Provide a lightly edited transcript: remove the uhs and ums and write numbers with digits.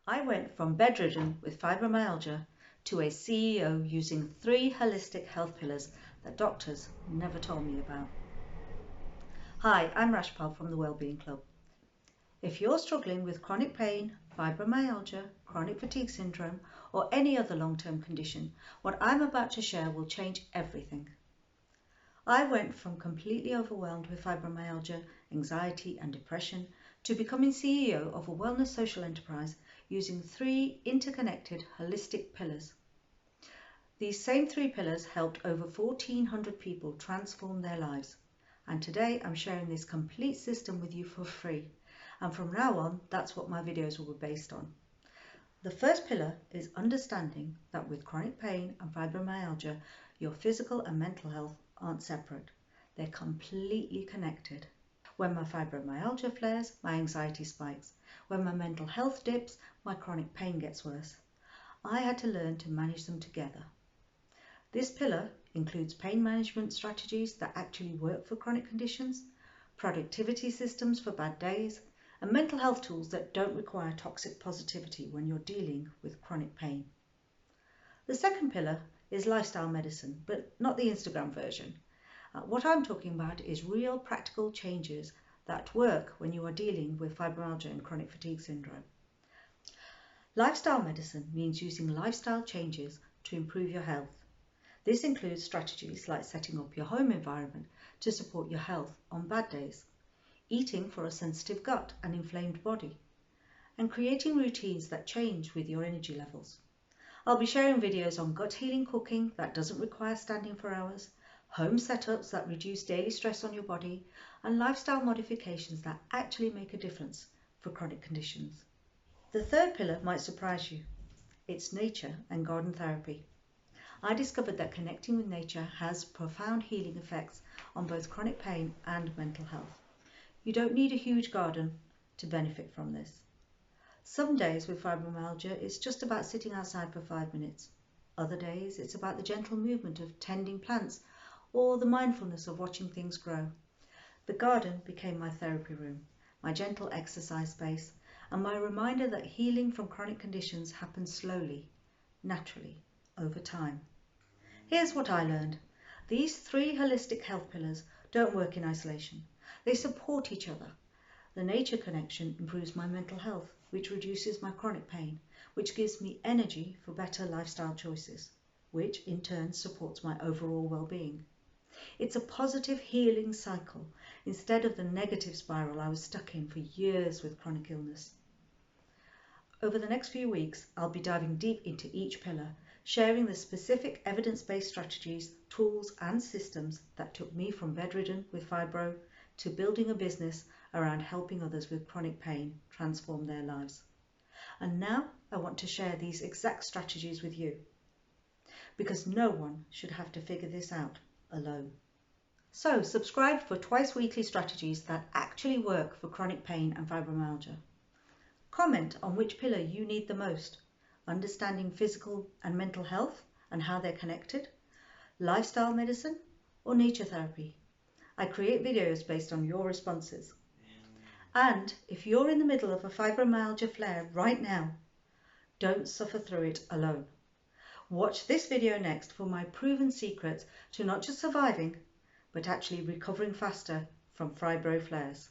I went from bedridden with fibromyalgia to a CEO using 3 holistic health pillars that doctors never told me about. Hi, I'm Rashpal from the Wellbeing Club. If you're struggling with chronic pain, fibromyalgia, chronic fatigue syndrome, or any other long-term condition, what I'm about to share will change everything. I went from completely overwhelmed with fibromyalgia, anxiety and depression to becoming CEO of a wellness social enterprise using 3 interconnected holistic pillars. These same 3 pillars helped over 1,400 people transform their lives. And today I'm sharing this complete system with you for free. And from now on, that's what my videos will be based on. The first pillar is understanding that with chronic pain and fibromyalgia, your physical and mental health aren't separate. They're completely connected. When my fibromyalgia flares, my anxiety spikes. When my mental health dips, my chronic pain gets worse. I had to learn to manage them together. This pillar includes pain management strategies that actually work for chronic conditions, productivity systems for bad days, and mental health tools that don't require toxic positivity when you're dealing with chronic pain. The second pillar is lifestyle medicine, but not the Instagram version. What I'm talking about is real practical changes that work when you are dealing with fibromyalgia and chronic fatigue syndrome. Lifestyle medicine means using lifestyle changes to improve your health. This includes strategies like setting up your home environment to support your health on bad days, eating for a sensitive gut and inflamed body, and creating routines that change with your energy levels. I'll be sharing videos on gut healing cooking that doesn't require standing for hours, home setups that reduce daily stress on your body, and lifestyle modifications that actually make a difference for chronic conditions. The third pillar might surprise you. It's nature and garden therapy. I discovered that connecting with nature has profound healing effects on both chronic pain and mental health. You don't need a huge garden to benefit from this. Some days with fibromyalgia, it's just about sitting outside for 5 minutes. Other days, it's about the gentle movement of tending plants or the mindfulness of watching things grow. The garden became my therapy room, my gentle exercise space, and my reminder that healing from chronic conditions happens slowly, naturally, over time. Here's what I learned. These 3 holistic health pillars don't work in isolation. They support each other. The nature connection improves my mental health, which reduces my chronic pain, which gives me energy for better lifestyle choices, which in turn supports my overall well-being. It's a positive healing cycle instead of the negative spiral I was stuck in for years with chronic illness. Over the next few weeks, I'll be diving deep into each pillar, sharing the specific evidence-based strategies, tools and systems that took me from bedridden with fibro to building a business around helping others with chronic pain transform their lives. And now I want to share these exact strategies with you, because no one should have to figure this out alone. So subscribe for twice weekly strategies that actually work for chronic pain and fibromyalgia. Comment on which pillar you need the most, understanding physical and mental health and how they're connected, lifestyle medicine or nature therapy. I create videos based on your responses. And if you're in the middle of a fibromyalgia flare right now, don't suffer through it alone. Watch this video next for my proven secrets to not just surviving, but actually recovering faster from fibro flares.